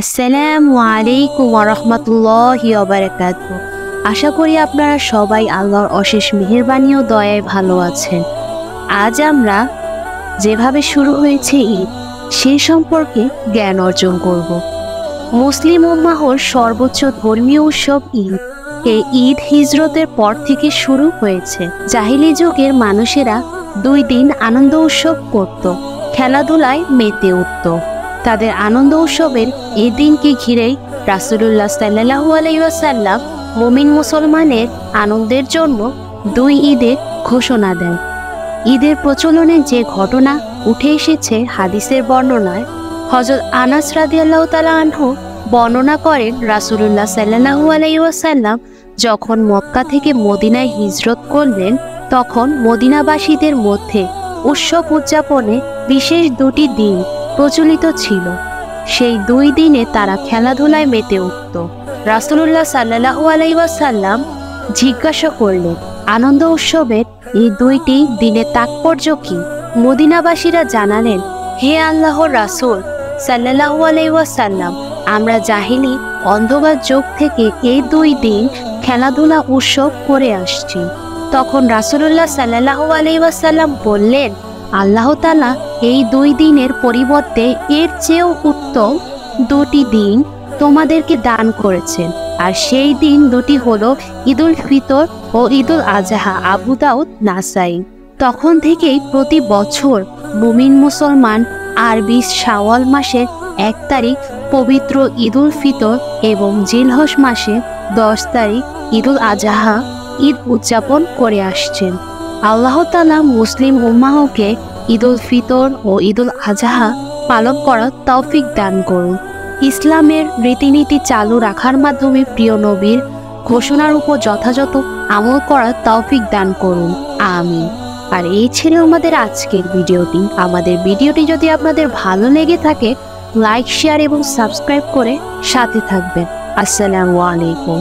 আসসালামু আলাইকুম ওয়া রাহমাতুল্লাহি ওয়া বারাকাতুহু। আশা করি আপনারা সবাই আল্লাহর অশেষ মেহেরবানি ও দয়ায় ভালো আছেন। আজ আমরা যেভাবে শুরু হয়েছে ঈদ সে সম্পর্কে জ্ঞান অর্জন করব। মুসলিম উম্মাহর সর্বোচ্চ ধর্মীয় উৎসব ঈদ। এই ঈদ হিজরতের পর থেকে শুরু হয়েছে। জাহিলি যুগের মানুষেরা 2 দিন আনন্দ উৎসব করত, খেলাধুলায় মেতে উঠত। তাদের আনন্দ উৎসবের এই দিনকে ঘিরেই রাসূলুল্লাহ সাল্লাল্লাহু আলাইহি ওয়াসাল্লাম মুমিন মুসলমানের আনন্দের জন্য 2 ঈদের ঘোষণা দেন। ঈদের প্রচলনের যে ঘটনা উঠে এসেছে হাদিসের বর্ণনায়, হযরত আনাস রাদিয়াল্লাহু তাআলা আনহু বর্ণনা করেন, রাসূলুল্লাহ সাল্লাল্লাহু আলাইহি ওয়াসাল্লাম যখন মক্কা থেকে মদিনায় হিজরত করলেন, তখন মদিনাবাসীদের মধ্যে উৎসব উদযাপনে বিশেষ 2টি দিন প্রচলিত ছিল। সেই 2 দিনে তারা খেলাধুলায় মেতে উঠত। রাসূলুল্লাহ সাল্লাল্লাহু আলাইহি ওয়াসাল্লাম জিজ্ঞাসা করলেন, আনন্দ উৎসবের এই 2টি দিনের তাৎপর্য কি? মদিনাবাসীরা জানালেন, হে আল্লাহর রাসূল সাল্লাল্লাহু আলাইহি ওয়াসাল্লাম, আমরা জাহিলি অন্ধকার যুগ থেকে এই 2 দিন খেলাধুলা উৎসব করে আসছি। তখন রাসূলুল্লাহ সাল্লাল্লাহু আলাইহি ওয়াসাল্লাম বললেন, আল্লাহ তাআলা এই 2 দিনের পরিবর্তে এর চেয়েও উত্তম 2টি দিন তোমাদেরকে দান করেছেন, আর সেই দিন 2টি হলো ঈদুল ফিতর ও ঈদুল আজহা। আবু দাউদ, নাসাই। তখন থেকেই প্রতি বছর মুমিন মুসলমান আরবি শাওয়াল মাসের 1 তারিখ পবিত্র ঈদুল ফিতর এবং জিলহজ মাসের 10 তারিখ ঈদুল আজহা ঈদ উদযাপন করে আসছেন। আল্লাহ তাআলা মুসলিম উম্মাহকে ঈদুল ফিতর ও ঈদুল আজহা পালন করার তৌফিক দান করুন। ইসলামের রীতিনীতি চালু রাখার মাধ্যমে প্রিয় নবীর ঘোষণার উপর যথাযথ আমল করার তৌফিক দান করুন, আমিন। আর এই ছিল আমাদের আজকের ভিডিওটি। আমাদের ভিডিওটি যদি আপনাদের ভালো লেগে থাকে, লাইক, শেয়ার এবং সাবস্ক্রাইব করে সাথে থাকবেন। আসসালামু আলাইকুম।